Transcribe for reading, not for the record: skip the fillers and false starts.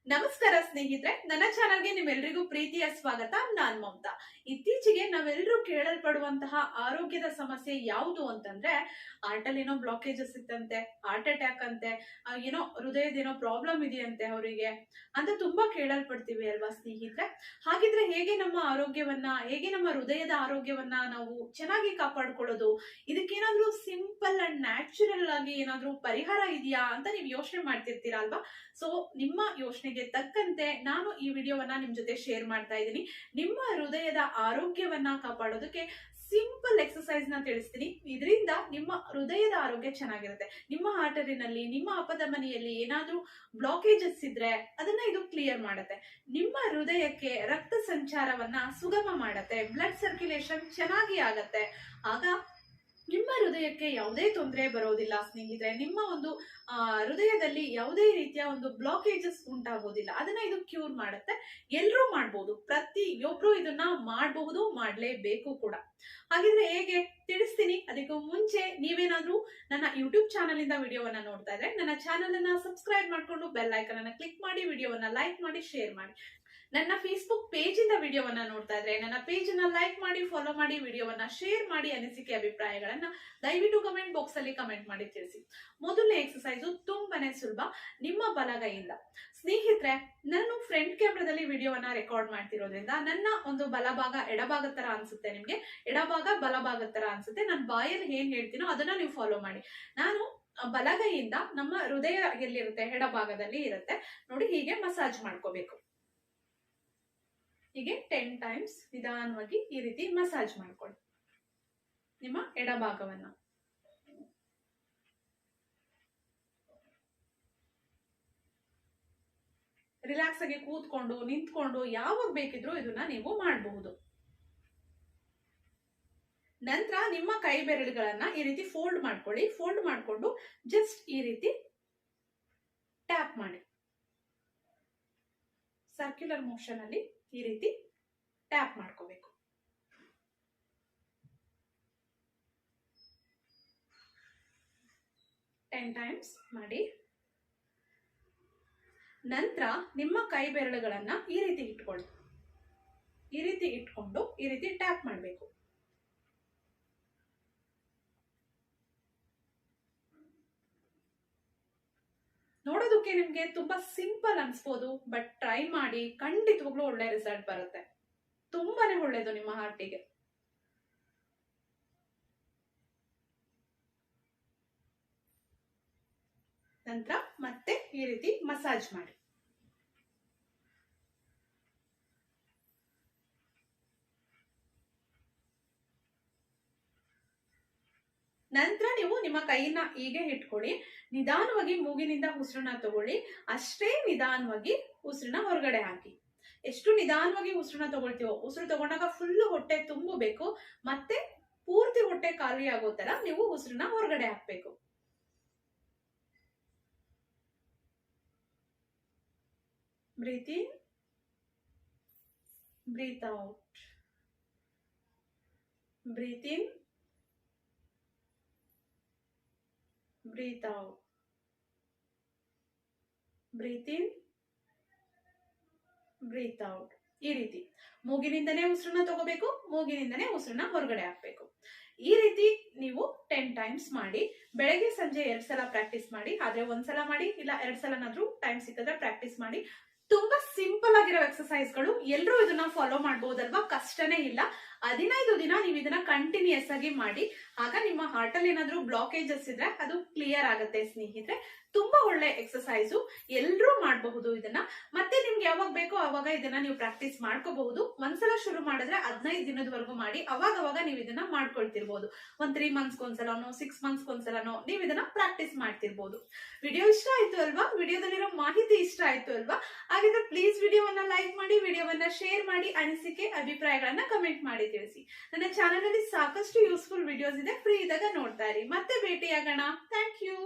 ನಮಸ್ಕಾರ ಸ್ನೇಹಿತರೆ, ನನ್ನ ಚಾನಲ್ಗೆ ನಿಮ್ಮೆಲ್ಲರಿಗೂ ಪ್ರೀತಿಯ ಸ್ವಾಗತ. ನಾನ್ ಮಮತಾ. ಇತ್ತೀಚೆಗೆ ನಾವೆಲ್ಲರೂ ಕೇಳಲ್ಪಡುವಂತಹ ಆರೋಗ್ಯದ ಸಮಸ್ಯೆ ಯಾವುದು ಅಂತಂದ್ರೆ ಹಾರ್ಟ್ ಅಲ್ಲಿ ಏನೋ ಬ್ಲಾಕೇಜಸ್ ಇತ್ತಂತೆ, ಹಾರ್ಟ್ ಅಟ್ಯಾಕ್ ಅಂತೆ, ಏನೋ ಹೃದಯದ ಏನೋ ಪ್ರಾಬ್ಲಮ್ ಇದೆಯಂತೆ ಅವರಿಗೆ ಅಂತ ತುಂಬಾ ಕೇಳಲ್ಪಡ್ತೀವಿ ಅಲ್ವಾ ಸ್ನೇಹಿತರೆ. ಹಾಗಿದ್ರೆ ಹೇಗೆ ನಮ್ಮ ಆರೋಗ್ಯವನ್ನ, ಹೇಗೆ ನಮ್ಮ ಹೃದಯದ ಆರೋಗ್ಯವನ್ನ ನಾವು ಚೆನ್ನಾಗಿ ಕಾಪಾಡ್ಕೊಳ್ಳೋದು, ಇದಕ್ಕೇನಾದ್ರೂ ಸಿಂಪಲ್ ಅಂಡ್ ನ್ಯಾಚುರಲ್ ಆಗಿ ಏನಾದ್ರೂ ಪರಿಹಾರ ಇದೆಯಾ ಅಂತ ನೀವು ಯೋಚನೆ ಮಾಡ್ತಿರ್ತೀರಾ ಅಲ್ವಾ. ಸೊ ನಿಮ್ಮ ಯೋಚನೆಗೆ ತಕ್ಕಂತೆ ನಾನು ಈ ವಿಡಿಯೋವನ್ನ ನಿಮ್ ಜೊತೆ ಶೇರ್ ಮಾಡ್ತಾ ಇದ್ದೀನಿ. ನಿಮ್ಮ ಹೃದಯದ ಆರೋಗ್ಯವನ್ನ ಕಾಪಾಡೋದಕ್ಕೆ ಸಿಂಪಲ್ ಎಕ್ಸರ್ಸೈಸ್ ನ ತಿಳಿಸ್ತೀನಿ. ಇದರಿಂದ ನಿಮ್ಮ ಹೃದಯದ ಆರೋಗ್ಯ ಚೆನ್ನಾಗಿರುತ್ತೆ. ನಿಮ್ಮ ಆರ್ಟರಿನಲ್ಲಿ, ನಿಮ್ಮ ಅಪಧಮನಿಯಲ್ಲಿ ಏನಾದ್ರೂ ಬ್ಲಾಕೇಜಸ್ ಇದ್ರೆ ಅದನ್ನ ಇದು ಕ್ಲಿಯರ್ ಮಾಡುತ್ತೆ. ನಿಮ್ಮ ಹೃದಯಕ್ಕೆ ರಕ್ತ ಸಂಚಾರವನ್ನ ಸುಗಮ ಮಾಡುತ್ತೆ, ಬ್ಲಡ್ ಸರ್ಕ್ಯುಲೇಷನ್ ಚೆನ್ನಾಗಿ ಆಗತ್ತೆ. ಆಗ ನಿಮ್ಮ ಹೃದಯಕ್ಕೆ ಯಾವುದೇ ತೊಂದರೆ ಬರೋದಿಲ್ಲ ಸ್ನೇಹಿತರೆ. ನಿಮ್ಮ ಒಂದು ಹೃದಯದಲ್ಲಿ ಯಾವುದೇ ರೀತಿಯ ಒಂದು ಬ್ಲಾಕೇಜಸ್ ಉಂಟಾಗೋದಿಲ್ಲ. ಅದನ್ನ ಇದು ಕ್ಯೂರ್ ಮಾಡುತ್ತೆ. ಎಲ್ಲರೂ ಮಾಡ್ಬೋದು, ಪ್ರತಿಯೊಬ್ರು ಇದನ್ನ ಮಾಡಬಹುದು, ಮಾಡ್ಲೇಬೇಕು ಕೂಡ. ಹಾಗಿದ್ರೆ ಹೇಗೆ ತಿಳಿಸ್ತೀನಿ. ಅದಕ್ಕೂ ಮುಂಚೆ ನೀವೇನಾದ್ರೂ ನನ್ನ ಯೂಟ್ಯೂಬ್ ಚಾನಲ್ ಇಂದ ವಿಡಿಯೋವನ್ನ ನೋಡ್ತಾ ಇದ್ರೆ ನನ್ನ ಚಾನಲ್ ಅನ್ನ ಸಬ್ಸ್ಕ್ರೈಬ್ ಮಾಡ್ಕೊಂಡು ಬೆಲ್ ಐಕನ್ ಅನ್ನ ಕ್ಲಿಕ್ ಮಾಡಿ, ವಿಡಿಯೋವನ್ನ ಲೈಕ್ ಮಾಡಿ, ಶೇರ್ ಮಾಡಿ. ನನ್ನ ಫೇಸ್ಬುಕ್ ಪೇಜ್ ಇಂದ ವಿಡಿಯೋವನ್ನ ನೋಡ್ತಾ ಇದ್ರೆ ನನ್ನ ಪೇಜ್ ಅನ್ನ ಲೈಕ್ ಮಾಡಿ, ಫಾಲೋ ಮಾಡಿ, ವಿಡಿಯೋವನ್ನ ಶೇರ್ ಮಾಡಿ. ಅನಿಸಿಕೆ ಅಭಿಪ್ರಾಯಗಳನ್ನ ದಯವಿಟ್ಟು ಕಮೆಂಟ್ ಬಾಕ್ಸ್ ಅಲ್ಲಿ ಕಮೆಂಟ್ ಮಾಡಿ ತಿಳಿಸಿ. ಮೊದಲನೇ ಎಕ್ಸರ್ಸೈಸ್ ತುಂಬಾನೇ ಸುಲಭ, ನಿಮ್ಮ ಬಲಗೈಯಿಂದ. ಸ್ನೇಹಿತರೆ, ನಾನು ಫ್ರಂಟ್ ಕ್ಯಾಮ್ರಾದಲ್ಲಿ ವಿಡಿಯೋವನ್ನ ರೆಕಾರ್ಡ್ ಮಾಡ್ತಿರೋದ್ರಿಂದ ನನ್ನ ಒಂದು ಬಲಭಾಗ ಎಡಭಾಗದ ತರ ಅನ್ಸುತ್ತೆ, ನಿಮ್ಗೆ ಎಡಭಾಗ ಬಲಭಾಗದ ತರ ಅನ್ಸುತ್ತೆ. ನಾನು ಬಾಯಲ್ಲಿ ಏನ್ ಹೇಳ್ತೀನೋ ಅದನ್ನ ನೀವು ಫಾಲೋ ಮಾಡಿ. ನಾನು ಬಲಗೈಯಿಂದ ನಮ್ಮ ಹೃದಯ ಎಲ್ಲಿರುತ್ತೆ, ಎಡಭಾಗದಲ್ಲಿ ಇರುತ್ತೆ ನೋಡಿ, ಹೀಗೆ ಮಸಾಜ್ ಮಾಡ್ಕೋಬೇಕು. ಹೀಗೆ 10 ಟೈಮ್ಸ್ ನಿಧಾನವಾಗಿ ಈ ರೀತಿ ಮಸಾಜ್ ಮಾಡ್ಕೊಳ್ಳಿ ನಿಮ್ಮ ಎಡಭಾಗವನ್ನ. ರಿಲ್ಯಾಕ್ಸ್ ಆಗಿ ಕೂತ್ಕೊಂಡು, ನಿಂತ್ಕೊಂಡು, ಯಾವಾಗ ಬೇಕಿದ್ರೂ ಇದನ್ನ ನೀವು ಮಾಡಬಹುದು. ನಂತರ ನಿಮ್ಮ ಕೈ ಬೆರಳುಗಳನ್ನ ಈ ರೀತಿ ಫೋಲ್ಡ್ ಮಾಡ್ಕೊಳ್ಳಿ. ಫೋಲ್ಡ್ ಮಾಡ್ಕೊಂಡು ಜಸ್ಟ್ ಈ ರೀತಿ ಟ್ಯಾಪ್ ಮಾಡಿ. ಸರ್ಕ್ಯುಲರ್ ಮೋಷನ್ ಅಲ್ಲಿ ಈ ರೀತಿ ಟ್ಯಾಪ್ ಮಾಡ್ಕೋಬೇಕು. ಟೆನ್ ಟೈಮ್ಸ್ ಮಾಡಿ. ನಂತರ ನಿಮ್ಮ ಕೈ ಬೆರಳುಗಳನ್ನ ಈ ರೀತಿ ಇಟ್ಕೊಳ್ಳಿ. ಈ ರೀತಿ ಇಟ್ಕೊಂಡು ಈ ರೀತಿ ಟ್ಯಾಪ್ ಮಾಡಬೇಕು. ನೋಡೋದಕ್ಕೆ ನಿಮ್ಗೆ ತುಂಬಾ ಸಿಂಪಲ್ ಅನ್ಸ್ಬೋದು, ಬಟ್ ಟ್ರೈ ಮಾಡಿ, ಖಂಡಿತವಾಗ್ಲೂ ಒಳ್ಳೆ ರಿಸಲ್ಟ್ ಬರುತ್ತೆ. ತುಂಬಾನೇ ಒಳ್ಳೇದು ನಿಮ್ಮ ಹಾರ್ಟಿಗೆ. ನಂತರ ಮತ್ತೆ ಈ ರೀತಿ ಮಸಾಜ್ ಮಾಡಿ. ನಂತರ ನೀವು ನಿಮ್ಮ ಕೈನ ಹೀಗೆ ಇಟ್ಕೊಳ್ಳಿ. ನಿಧಾನವಾಗಿ ಮೂಗಿನಿಂದ ಉಸಿರನ್ನ ತಗೊಳ್ಳಿ. ಅಷ್ಟೇ ನಿಧಾನವಾಗಿ ಉಸಿರನ್ನ ಹೊರಗಡೆ ಹಾಕಿ. ಎಷ್ಟು ನಿಧಾನವಾಗಿ ಉಸಿರನ್ನ ತಗೊಳ್ತೀವೋ, ಉಸಿರು ತಗೊಂಡಾಗ ಫುಲ್ ಹೊಟ್ಟೆ ತುಂಬಬೇಕು, ಮತ್ತೆ ಪೂರ್ತಿ ಹೊಟ್ಟೆ ಖಾಲಿ ಆಗೋ ತರ ನೀವು ಉಸಿರನ್ನ ಹೊರಗಡೆ ಹಾಕ್ಬೇಕು. Breathe in, breathe out, breathe in, breathe out, breathe in, breathe out. ಈ ರೀತಿ ಮೂಗಿನಿಂದನೇ ಉಸಿರನ್ನ ತಗೋಬೇಕು, ಮೂಗಿನಿಂದನೇ ಉಸಿರನ್ನ ಹೊರಗಡೆ ಹಾಕ್ಬೇಕು. ಈ ರೀತಿ ನೀವು 10 ಟೈಮ್ಸ್ ಮಾಡಿ. ಬೆಳಗ್ಗೆ ಸಂಜೆ 2 ಸಲ ಪ್ರಾಕ್ಟೀಸ್ ಮಾಡಿ. ಆದ್ರೆ 1 ಸಲ ಮಾಡಿ, ಇಲ್ಲ 2 ಸಲನಾದ್ರೂ ಟೈಮ್ ಸಿಕ್ಕಿದ್ರೆ ಪ್ರಾಕ್ಟೀಸ್ ಮಾಡಿ. ತುಂಬಾ ಸಿಂಪಲ್ ಆಗಿರೋ ಎಕ್ಸರ್ಸೈಸ್ಗಳು, ಎಲ್ಲರೂ ಇದನ್ನ ಫಾಲೋ ಮಾಡಬಹುದಲ್ವಾ, ಕಷ್ಟನೇ ಇಲ್ಲ. 15 ದಿನ ನೀವು ಇದನ್ನ ಕಂಟಿನ್ಯೂಸ್ ಆಗಿ ಮಾಡಿ. ಆಗ ನಿಮ್ಮ ಹಾರ್ಟ್ ಅಲ್ಲಿ ಏನಾದ್ರೂ ಬ್ಲಾಕೇಜಸ್ ಇದ್ರೆ ಅದು ಕ್ಲಿಯರ್ ಆಗುತ್ತೆ ಸ್ನೇಹಿತರೆ. ತುಂಬಾ ಒಳ್ಳೆ ಎಕ್ಸರ್ಸೈಸು, ಎಲ್ಲರೂ ಮಾಡಬಹುದು ಇದನ್ನ. ಮತ್ತೆ ನಿಮ್ಗೆ ಯಾವಾಗ ಬೇಕೋ ಅವಾಗ ಇದನ್ನ ನೀವು ಪ್ರಾಕ್ಟೀಸ್ ಮಾಡ್ಕೋಬಹುದು. ಒಂದ್ಸಲ ಶುರು ಮಾಡಿದ್ರೆ 15 ದಿನದವರೆಗೂ ಮಾಡಿ. ಅವಾಗ ನೀವು ಇದನ್ನ ಮಾಡ್ಕೊಳ್ತಿರ್ಬೋದು. 3 ಮಂತ್ಸ್ ಒಂದ್ಸಲನೋ 6 ಮಂತ್ಸ್ ಒಂದ್ಸಲನೋ ನೀವು ಇದನ್ನ ಪ್ರಾಕ್ಟೀಸ್ ಮಾಡ್ತಿರ್ಬೋದು. ವಿಡಿಯೋ ಇಷ್ಟ ಆಯ್ತು ಅಲ್ವಾ, ವಿಡಿಯೋದಲ್ಲಿರೋ ಮಾಹಿತಿ ಇಷ್ಟ ಆಯ್ತು ಅಲ್ವಾ? ಹಾಗಿದ್ರೆ ಪ್ಲೀಸ್ ವಿಡಿಯೋವನ್ನ ಲೈಕ್ ಮಾಡಿ, ವಿಡಿಯೋವನ್ನ ಶೇರ್ ಮಾಡಿ, ಅನಿಸಿಕೆ ಅಭಿಪ್ರಾಯಗಳನ್ನ ಕಮೆಂಟ್ ಮಾಡಿ ತಿಳಿಸಿ. ನನ್ನ ಚಾನಲ್ ಅಲ್ಲಿ ಸಾಕಷ್ಟು ಯೂಸ್ಫುಲ್ ವಿಡಿಯೋಸ್ ಇದೆ, ಫ್ರೀ ಇದ್ದಾಗ ನೋಡ್ತಾ ಇರಿ. ಮತ್ತೆ ಭೇಟಿಯಾಗೋಣ. Thank you.